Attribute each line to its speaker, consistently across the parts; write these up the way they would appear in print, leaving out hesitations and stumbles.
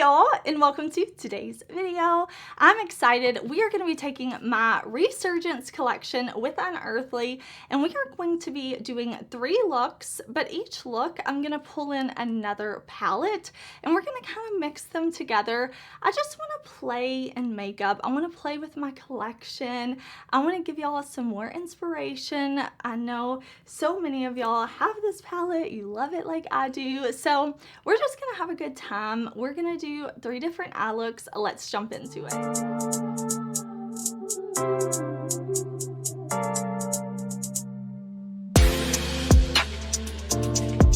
Speaker 1: y'all, and welcome to today's video. I'm excited. We are going to be taking my Resurgence collection with Unearthly, and we are going to be doing 3 looks, but each look I'm going to pull in another palette, and we're going to kind of mix them together. I just want to play in makeup. I want to play with my collection. I want to give y'all some more inspiration. I know so many of y'all have this palette. You love it like I do. So we're just going to have a good time. We're going to do 3 different eye looks. Let's jump into it.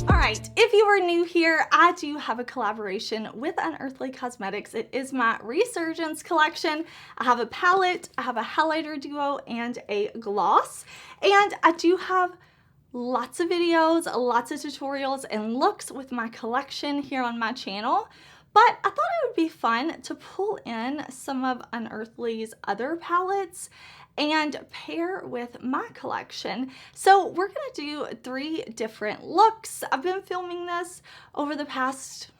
Speaker 1: Alright, if you are new here, I do have a collaboration with Unearthly Cosmetics. It is my Resurgence collection. I have a palette, I have a highlighter duo, and a gloss. And I do have lots of videos, lots of tutorials, and looks with my collection here on my channel. But I thought it would be fun to pull in some of Unearthly's other palettes and pair with my collection. So we're gonna do 3 different looks. I've been filming this over the past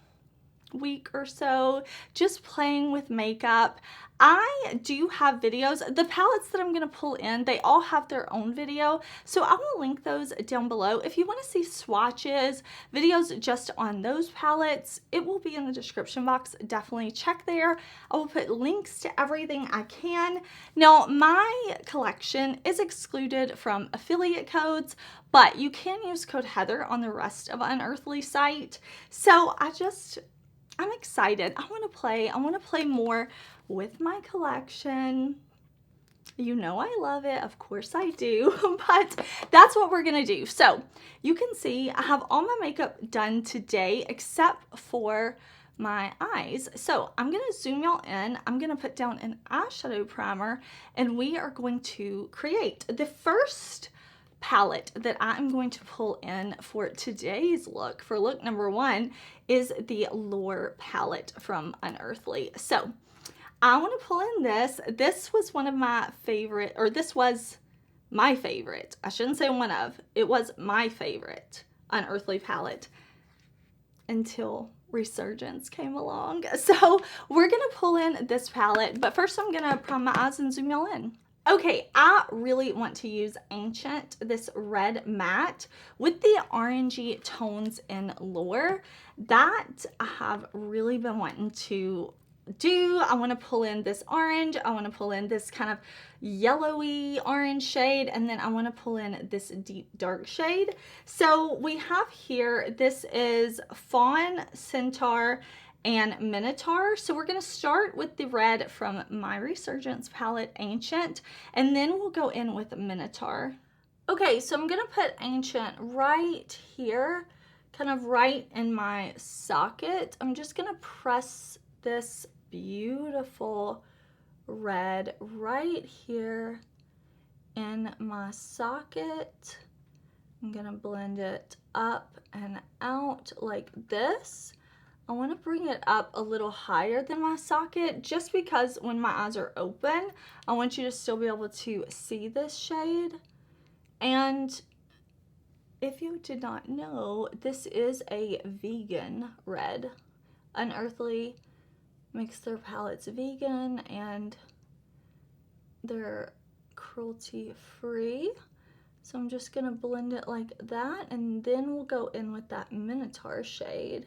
Speaker 1: week or so, just playing with makeup. I do have videos. The palettes that I'm going to pull in, they all have their own video, so I will link those down below. If you want to see swatches, videos just on those palettes, it will be in the description box. Definitely check there. I will put links to everything I can. Now, my collection is excluded from affiliate codes, but you can use code Heather on the rest of Unearthly site. So I'm excited. I want to play more with my collection. You know I love it. Of course I do. But that's what we're going to do. So you can see I have all my makeup done today except for my eyes. So I'm going to zoom y'all in. I'm going to put down an eyeshadow primer and we are going to create the first palette that I'm going to pull in for today's look, for look number 1, is the Lure palette from Unearthly. So I want to pull in this. This was one of my favorite, or this was my favorite. I shouldn't say one of. It was my favorite Unearthly palette until Resurgence came along. So we're going to pull in this palette, but first I'm going to prime my eyes and zoom y'all in. Okay, I really want to use Ancient, this red matte with the orangey tones in Lure. That I have really been wanting to do. I want to pull in this orange. I want to pull in this kind of yellowy orange shade, and then I want to pull in this deep dark shade. So we have here, this is Fawn, Centaur, and Minotaur. So we're going to start with the red from my Resurgence palette, Ancient, and then we'll go in with Minotaur. Okay, so I'm going to put Ancient right here, kind of right in my socket. I'm just going to press this beautiful red right here in my socket. I'm going to blend it up and out like this. I want to bring it up a little higher than my socket just because when my eyes are open, I want you to still be able to see this shade. And if you did not know, this is a vegan red. Unearthly makes their palettes vegan and they're cruelty free. So I'm just going to blend it like that, and then we'll go in with that Minotaur shade.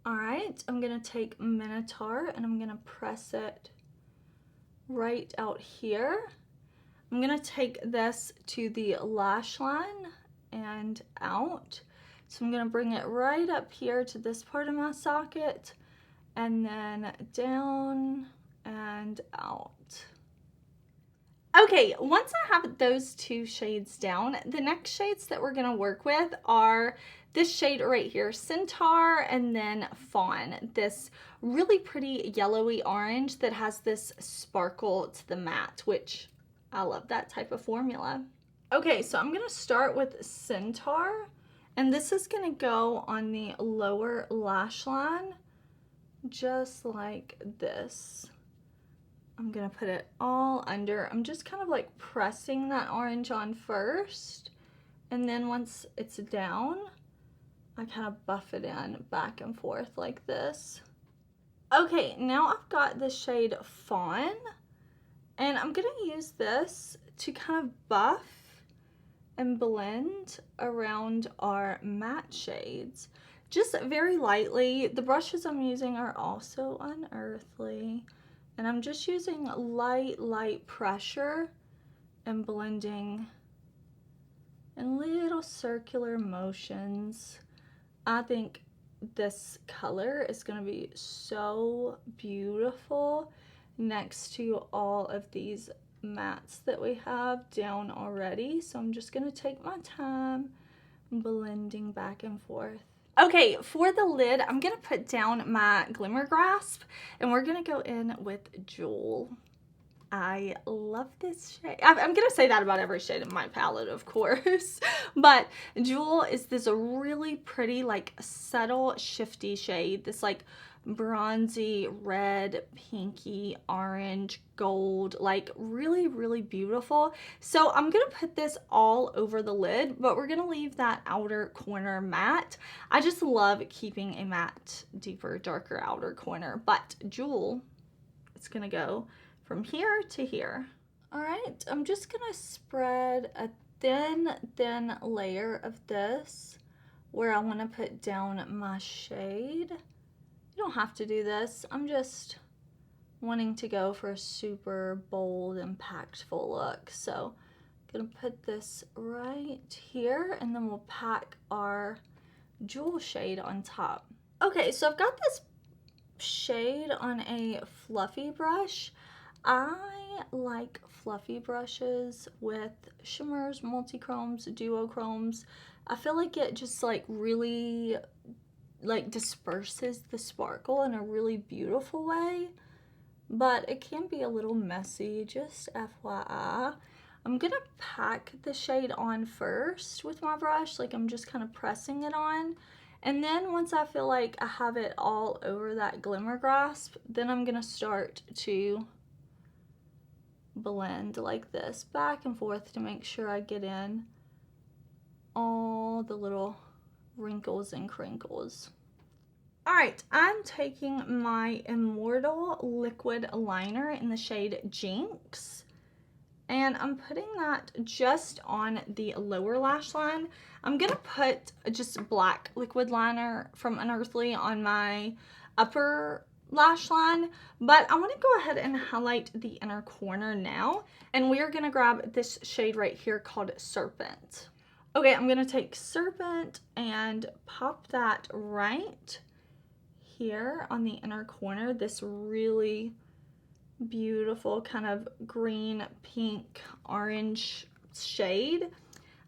Speaker 1: Alright, I'm going to take Minotaur and I'm going to press it right out here. I'm going to take this to the lash line and out. So I'm going to bring it right up here to this part of my socket and then down and out. Okay, once I have those 2 shades down, the next shades that we're going to work with are this shade right here, Centaur, and then Fawn, this really pretty yellowy orange that has this sparkle to the matte, which I love that type of formula. Okay, so I'm going to start with Centaur, and this is going to go on the lower lash line, just like this. I'm going to put it all under. I'm just kind of like pressing that orange on first, and then once it's down, I kind of buff it in back and forth like this. Okay, now I've got the shade Fawn, and I'm gonna use this to kind of buff and blend around our matte shades, just very lightly. The brushes I'm using are also Unearthly, and I'm just using light pressure and blending in little circular motions. I think this color is going to be so beautiful next to all of these mattes that we have down already. So I'm just going to take my time blending back and forth. Okay, for the lid, I'm going to put down my Glimmer Grasp, and we're going to go in with Jewel. I love this shade. I'm going to say that about every shade in my palette, of course. But Jewel is this really pretty, like, subtle, shifty shade. This, like, bronzy, red, pinky, orange, gold. Like, really beautiful. So I'm going to put this all over the lid, but we're going to leave that outer corner matte. I just love keeping a matte, deeper, darker outer corner. But Jewel, it's going to go from here to here. All right, I'm just gonna spread a thin layer of this where I wanna put down my shade. You don't have to do this. I'm just wanting to go for a super bold, impactful look. So I'm gonna put this right here, and then we'll pack our Jewel shade on top. Okay, so I've got this shade on a fluffy brush. I like fluffy brushes with shimmers, multi-chromes, duochromes. I feel like it just like really like disperses the sparkle in a really beautiful way, but it can be a little messy, just FYI. I'm gonna pack the shade on first with my brush, like I'm just kind of pressing it on. And then once I feel like I have it all over that Glimmer Grasp, then I'm gonna start to blend like this back and forth to make sure I get in all the little wrinkles and crinkles. All right, I'm taking my Immortal liquid liner in the shade Jinx, and I'm putting that just on the lower lash line. I'm gonna put just black liquid liner from Unearthly on my upper lash line, but I want to go ahead and highlight the inner corner now, and we are going to grab this shade right here called Serpent. Okay, I'm going to take Serpent and pop that right here on the inner corner, this really beautiful kind of green, pink, orange shade.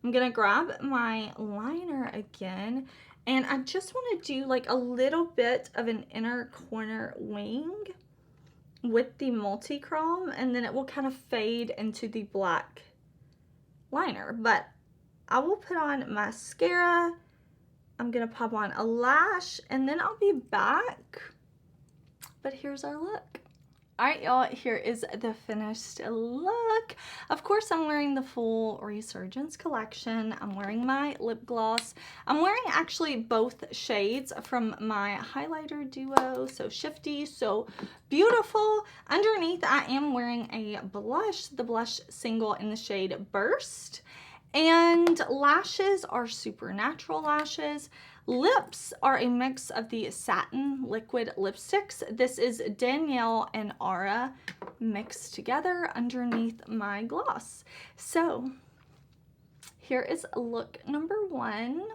Speaker 1: I'm going to grab my liner again, and I just want to do like a little bit of an inner corner wing with the multi-chrome, and then it will kind of fade into the black liner. But I will put on mascara. I'm going to pop on a lash, and then I'll be back. But here's our look. All right, y'all, here is the finished look. Of course, I'm wearing the full Resurgence collection. I'm wearing my lip gloss. I'm wearing actually both shades from my highlighter duo, so shifty, so beautiful. Underneath, I am wearing a blush, the blush single in the shade Burst. And lashes are Supernatural lashes. Lips are a mix of the satin liquid lipsticks. This is Danielle and Aura mixed together underneath my gloss. So here is look number one.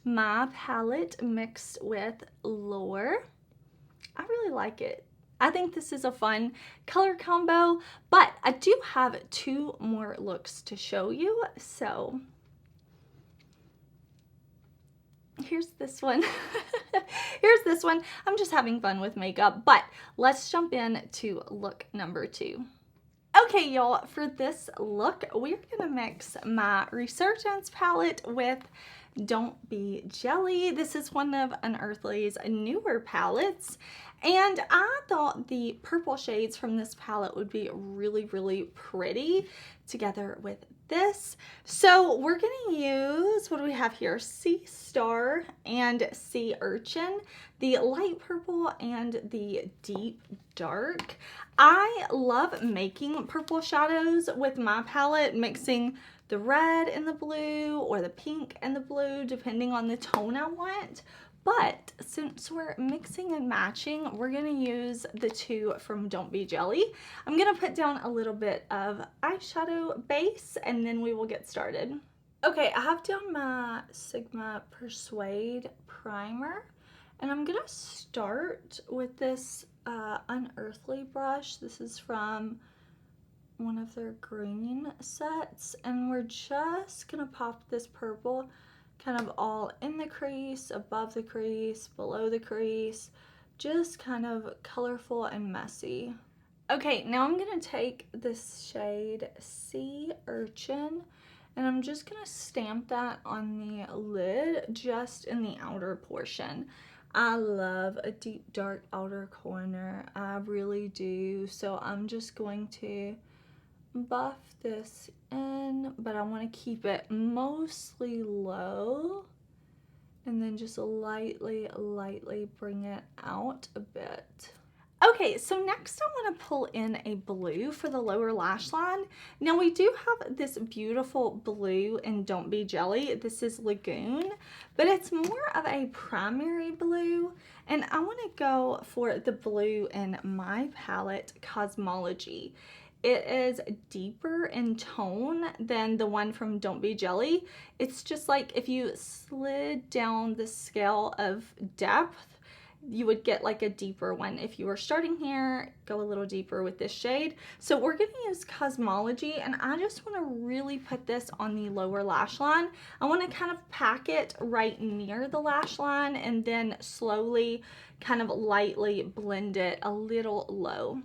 Speaker 1: My palette mixed with Lure. I really like it. I think this is a fun color combo, but I do have two more looks to show you. So here's this one. Here's this one. I'm just having fun with makeup, but let's jump in to look number two. Okay, y'all, for this look, we're gonna mix my Resurgence palette with Don't Be Jelly. This is one of Unearthly's newer palettes, And I thought the purple shades from this palette would be really, really pretty together with this. So we're gonna use, what do we have here? Sea Star and Sea Urchin, the light purple and the deep dark. I love making purple shadows with my palette, mixing the red and the blue or the pink and the blue, depending on the tone I want. But since we're mixing and matching, we're gonna use the two from Don't Be Jelly. I'm gonna put down a little bit of eyeshadow base and then we will get started. Okay, I have down my Sigma Persuade primer and I'm gonna start with this Unearthly brush. This is from one of their green sets and we're just gonna pop this purple kind of all in the crease, above the crease, below the crease, just kind of colorful and messy. Okay, now I'm gonna take this shade Sea Urchin and I'm just gonna stamp that on the lid, just in the outer portion. I love a deep dark outer corner, I really do, so I'm just going to buff this in, but I want to keep it mostly low and then just lightly bring it out a bit. Okay, so next I want to pull in a blue for the lower lash line. Now we do have this beautiful blue in Don't Be Jelly. This is Lagoon, but it's more of a primary blue, and I want to go for the blue in my palette, Cosmology. It is deeper in tone than the one from Don't Be Jelly. It's just like if you slid down the scale of depth, you would get like a deeper one. If you were starting here, go a little deeper with this shade. So we're gonna use Cosmology, and I just wanna really put this on the lower lash line. I wanna kind of pack it right near the lash line and then slowly kind of lightly blend it a little low.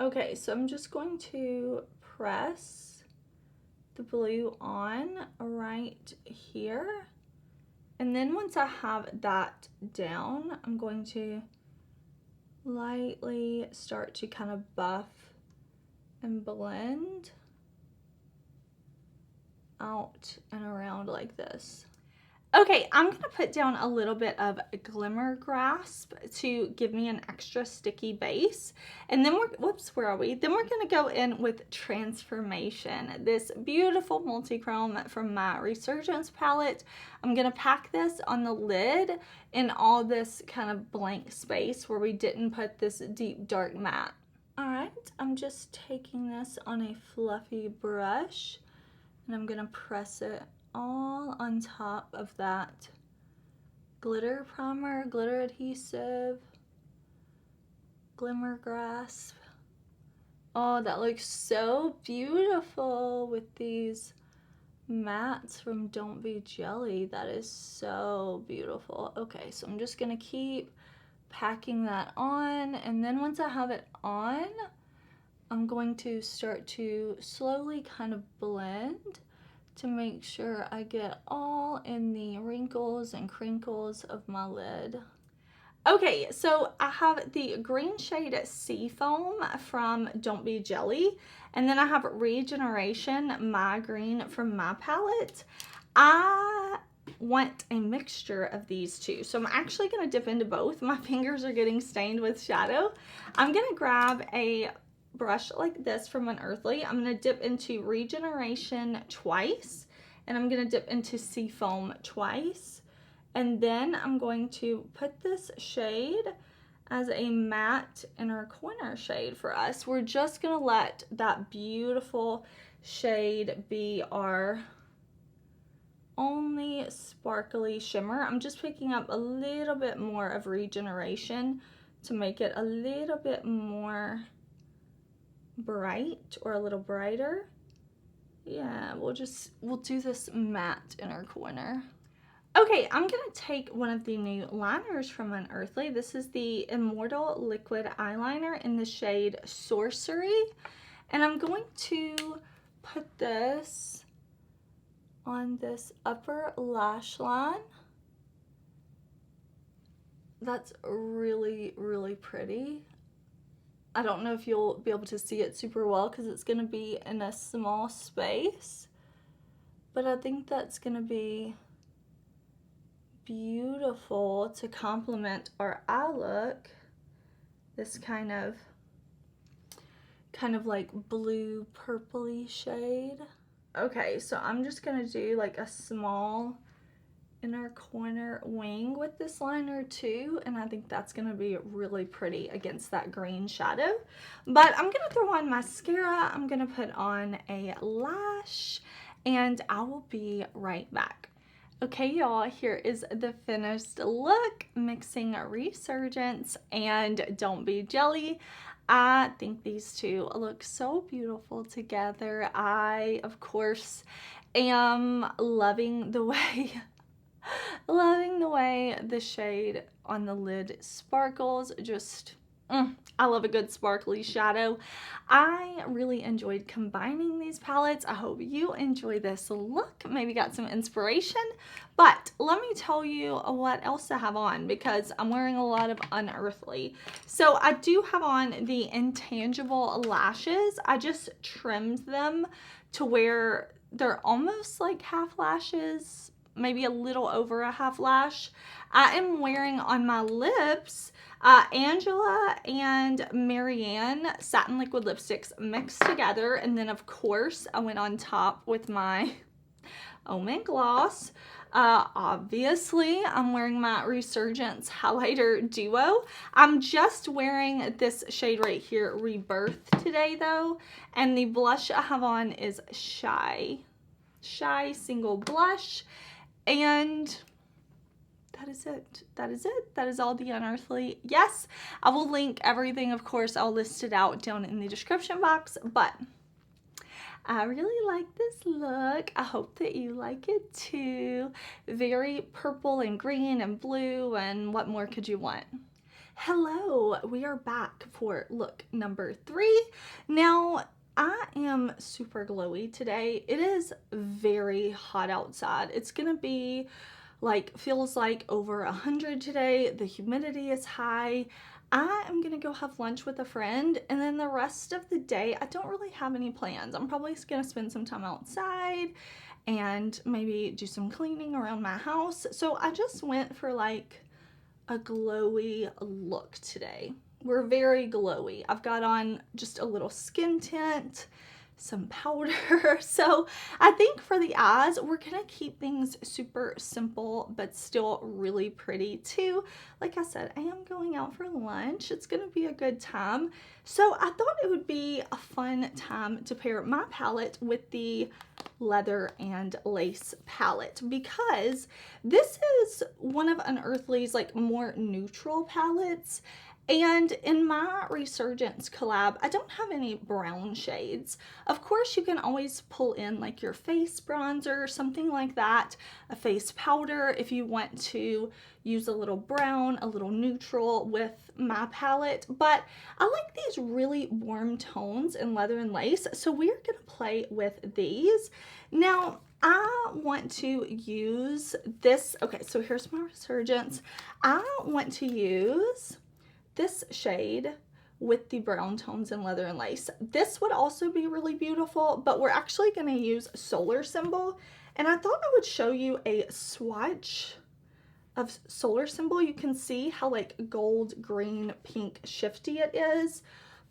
Speaker 1: Okay, so I'm just going to press the blue on right here. And then once I have that down, I'm going to lightly start to kind of buff and blend out and around like this. Okay, I'm gonna put down a little bit of Glimmer Grasp to give me an extra sticky base. And then where are we? Then we're gonna go in with Transformation, this beautiful multi-chrome from my Resurgence palette. I'm gonna pack this on the lid in all this kind of blank space where we didn't put this deep dark matte. All right, I'm just taking this on a fluffy brush and I'm gonna press it all on top of that glitter primer, glitter adhesive, Glimmer Grasp. Oh, that looks so beautiful with these mattes from Don't Be Jelly. That is so beautiful. Okay, so I'm just gonna keep packing that on, and then once I have it on, I'm going to start to slowly kind of blend to make sure I get all in the wrinkles and crinkles of my lid. Okay, so I have the green shade Seafoam from Don't Be Jelly, and then I have Regeneration, my green from my palette. I want a mixture of these two, so I'm actually gonna dip into both. My fingers are getting stained with shadow. I'm gonna grab a brush like this from Unearthly. I'm gonna dip into Regeneration twice, and I'm gonna dip into Seafoam twice, and then I'm going to put this shade as a matte inner corner shade for us. We're just gonna let that beautiful shade be our only sparkly shimmer. I'm just picking up a little bit more of Regeneration to make it a little bit more bright, or a little brighter. Yeah, we'll do this matte inner corner. Okay, I'm gonna take one of the new liners from Unearthly. This is the Immortal Liquid Eyeliner in the shade Sorcery, and I'm going to put this on this upper lash line. That's really, really pretty. I don't know if you'll be able to see it super well because it's going to be in a small space, but I think that's going to be beautiful to complement our eye look. This kind of like blue purpley shade. Okay, so I'm just going to do like a small inner corner wing with this liner too, and I think that's gonna be really pretty against that green shadow. But I'm gonna throw on mascara, I'm gonna put on a lash, and I will be right back. Okay, y'all, here is the finished look, mixing Resurgence and Don't Be Jelly. I think these two look so beautiful together. I, of course, am loving the way the shade on the lid sparkles. Just, I love a good sparkly shadow. I really enjoyed combining these palettes. I hope you enjoy this look, maybe got some inspiration. But let me tell you what else I have on, because I'm wearing a lot of Unearthly. So I do have on the Intangible lashes. I just trimmed them to where they're almost like half lashes, maybe a little over a half lash. I am wearing on my lips Angela and Marianne Satin Liquid Lipsticks mixed together. And then, of course, I went on top with my Omen Gloss. Obviously, I'm wearing my Resurgence Highlighter Duo. I'm just wearing this shade right here, Rebirth, today, though. And the blush I have on is Shy Single Blush. And that is it. That is it. That is all the Unearthly. Yes, I will link everything. Of course, I'll list it out down in the description box. But I really like this look. I hope that you like it too. Very purple and green and blue, and what more could you want? Hello, we are back for look number 3. Now, I am super glowy today. It is very hot outside. It's gonna be like, feels like over 100 today. The humidity is high. I am gonna go have lunch with a friend, and then the rest of the day, I don't really have any plans. I'm probably gonna spend some time outside and maybe do some cleaning around my house. So I just went for like a glowy look today. We're very glowy. I've got on just a little skin tint, some powder. So I think for the eyes, we're gonna keep things super simple, but still really pretty too. Like I said, I am going out for lunch. It's gonna be a good time. So I thought it would be a fun time to pair my palette with the Leather and Lace palette, because this is one of Unearthly's like more neutral palettes. And in my Resurgence collab, I don't have any brown shades. Of course, you can always pull in like your face bronzer or something like that, a face powder if you want to use a little brown, a little neutral with my palette. But I like these really warm tones in Leather and Lace, so we're gonna play with these. Now, I want to use this. Okay, so here's my Resurgence. I want to use this shade with the brown tones in Leather and Lace. This would also be really beautiful, but we're actually going to use Solar Symbol. And I thought I would show you a swatch of Solar Symbol. You can see how like gold, green, pink shifty it is.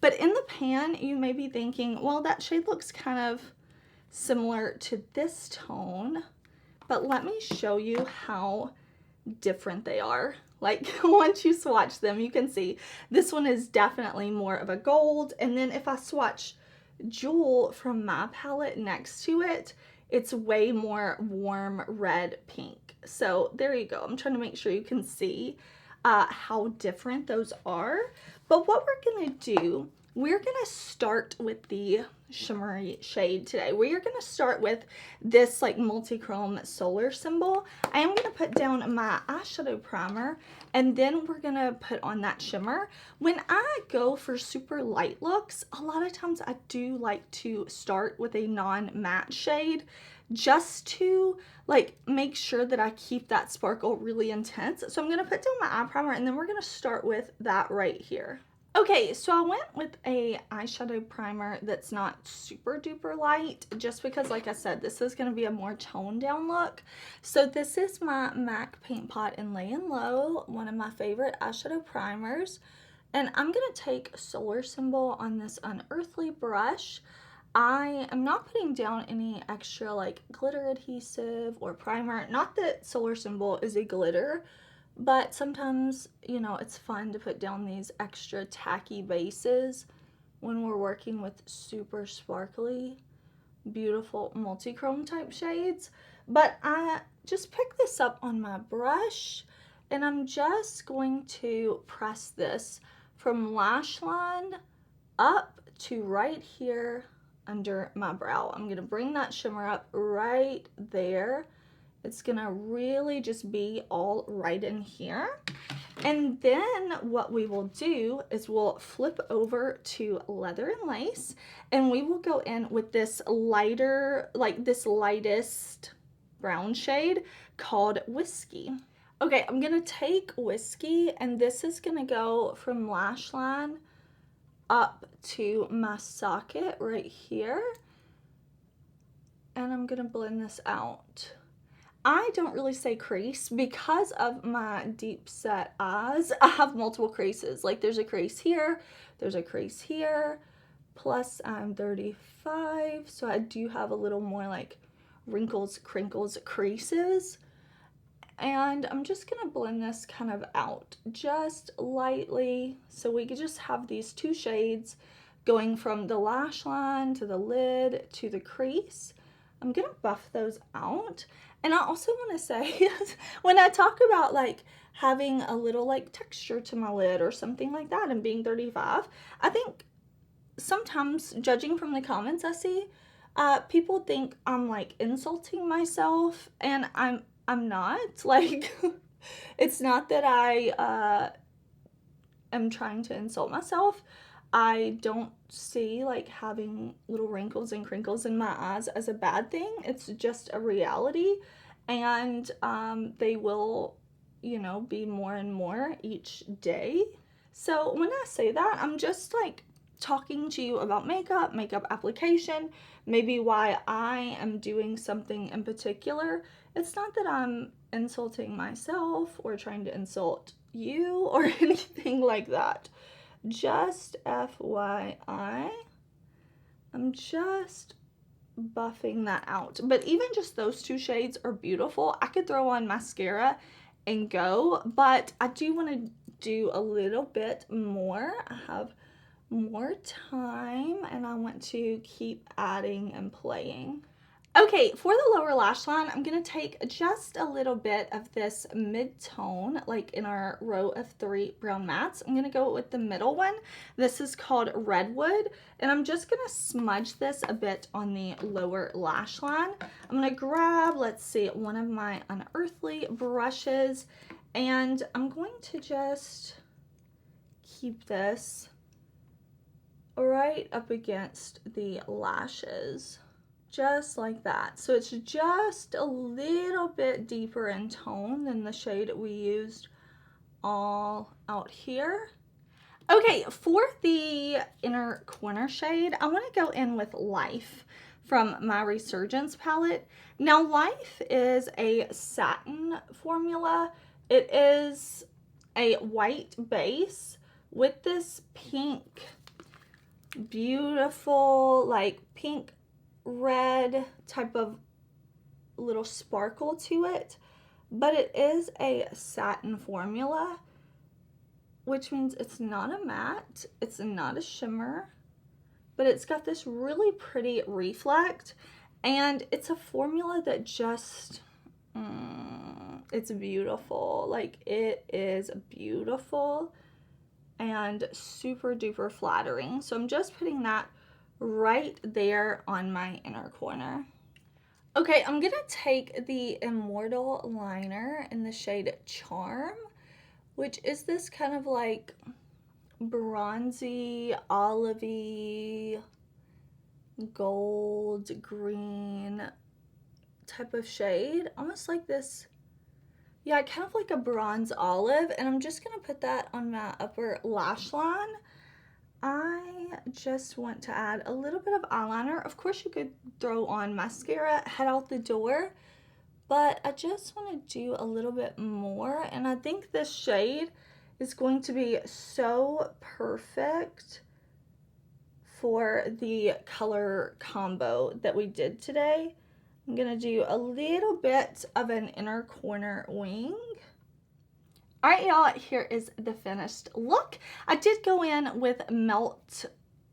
Speaker 1: But in the pan, you may be thinking, well, that shade looks kind of similar to this tone. But let me show you how different they are. Like, once you swatch them, you can see this one is definitely more of a gold. And then if I swatch Jewel from my palette next to it, it's way more warm red pink. So there you go. I'm trying to make sure you can see how different those are. But what we're going to do, we're going to start with the shimmery shade today. We're going to start with this like multi-chrome Solar Symbol. I am going to put down my eyeshadow primer, and then we're going to put on that shimmer. When I go for super light looks, a lot of times I do like to start with a non-matte shade just to like make sure that I keep that sparkle really intense. So I'm gonna put down my eye primer, and then we're gonna start with that right here. Okay, so I went with a eyeshadow primer that's not super duper light, just because, like I said, this is going to be a more toned down look. So this is my MAC Paint Pot in Layin Low, one of my favorite eyeshadow primers. And I'm going to take Solar Symbol on this Unearthly brush. I am not putting down any extra like glitter adhesive or primer. Not that Solar Symbol is a glitter, but sometimes, you know, it's fun to put down these extra tacky bases when we're working with super sparkly, beautiful multi-chrome type shades. But I just pick this up on my brush, and I'm just going to press this from lash line up to right here under my brow. I'm going to bring that shimmer up right there. It's gonna really just be all right in here. And then what we will do is we'll flip over to Leather and Lace, and we will go in with this lighter, like this lightest brown shade called Whiskey. Okay, I'm gonna take Whiskey, and this is gonna go from lash line up to my socket right here. And I'm gonna blend this out. I don't really say crease because of my deep set eyes. I have multiple creases. Like there's a crease here, there's a crease here, plus I'm 35, so I do have a little more like wrinkles, crinkles, creases. And I'm just gonna blend this kind of out just lightly, so we could just have these two shades going from the lash line to the lid to the crease. I'm gonna buff those out. And I also want to say, when I talk about like having a little like texture to my lid or something like that and being 35, I think sometimes, judging from the comments I see, people think I'm like insulting myself, and I'm not. Like, it's not that I am trying to insult myself. I don't see like having little wrinkles and crinkles in my eyes as a bad thing. It's just a reality, and they will, you know, be more and more each day. So when I say that, I'm just like talking to you about makeup, makeup application, maybe why I am doing something in particular. It's not that I'm insulting myself or trying to insult you or anything like that. Just FYI, I'm just buffing that out. But even just those two shades are beautiful. I could throw on mascara and go, but I do want to do a little bit more. I have more time, and I want to keep adding and playing. Okay, for the lower lash line, I'm going to take just a little bit of this mid-tone, like in our row of 3 brown mattes. I'm going to go with the middle one. This is called Redwood, and I'm just going to smudge this a bit on the lower lash line. I'm going to grab, let's see, one of my Unearthly brushes, and I'm going to just keep this right up against the lashes. Just like that. So it's just a little bit deeper in tone than the shade we used all out here. Okay, for the inner corner shade, I want to go in with Life from my Resurgence palette. Now, Life is a satin formula. It is a white base with this pink, beautiful, like pink red type of little sparkle to it, but it is a satin formula, which means it's not a matte, it's not a shimmer, but it's got this really pretty reflect, and it's a formula that just it's beautiful. Like, it is beautiful and super duper flattering. So I'm just putting that right there on my inner corner. Okay, I'm gonna take the Immortal liner in the shade Charm, which is this kind of like bronzy, olivey, gold, green type of shade, almost like this, yeah, kind of like a bronze olive, and I'm just gonna put that on my upper lash line. I just want to add a little bit of eyeliner. Of course, you could throw on mascara, head out the door, but I just want to do a little bit more, and I think this shade is going to be so perfect for the color combo that we did today. I'm gonna do a little bit of an inner corner wing. All right, y'all, here is the finished look. I did go in with Melt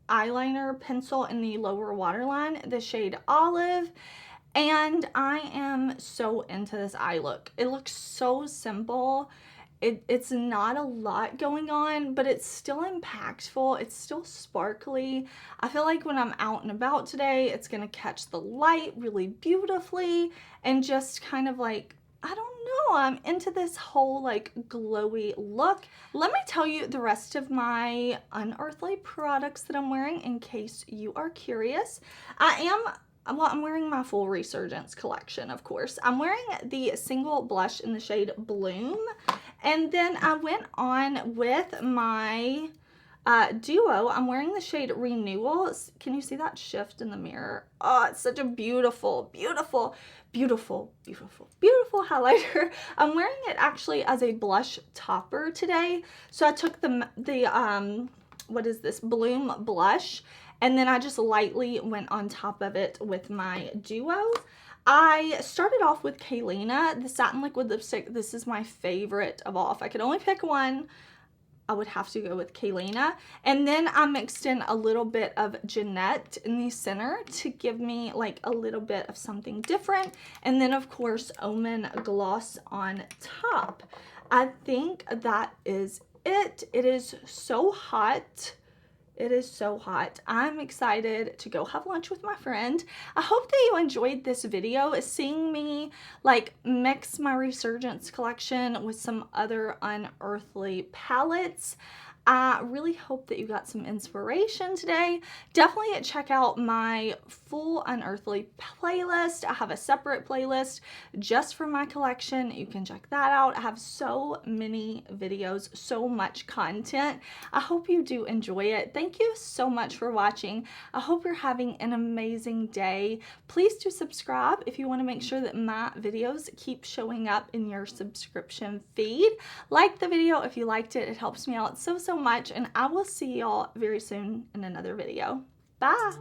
Speaker 1: eyeliner pencil in the lower waterline, the shade Olive, and I am so into this eye look. It looks so simple. It's not a lot going on, but it's still impactful. It's still sparkly. I feel like when I'm out and about today, it's gonna catch the light really beautifully and just kind of like, I don't know, I'm into this whole like glowy look. Let me tell you the rest of my Unearthly products that I'm wearing in case you are curious. I'm wearing my full Resurgence collection, of course. I'm wearing the single blush in the shade Bloom. And then I went on with my duo. I'm wearing the shade Renewal. Can you see that shift in the mirror? Oh, it's such a beautiful, beautiful, beautiful, beautiful, beautiful highlighter. I'm wearing it actually as a blush topper today. So I took what is this, Bloom blush, and then I just lightly went on top of it with my duo. I started off with Clionadh, the Satin Liquid Lipstick. This is my favorite of all. If I could only pick one, I would have to go with Clionadh. And then I mixed in a little bit of Jeanette in the center to give me like a little bit of something different. And then of course, Omen gloss on top. I think that is it. It is so hot. It is so hot. I'm excited to go have lunch with my friend. I hope that you enjoyed this video, seeing me like mix my Resurgence collection with some other Unearthly palettes. I really hope that you got some inspiration today. Definitely check out my full Unearthly playlist. I have a separate playlist just for my collection. You can check that out. I have so many videos, so much content. I hope you do enjoy it. Thank you so much for watching. I hope you're having an amazing day. Please do subscribe if you want to make sure that my videos keep showing up in your subscription feed. Like the video if you liked it. It helps me out so much, and I will see y'all very soon in another video. Bye!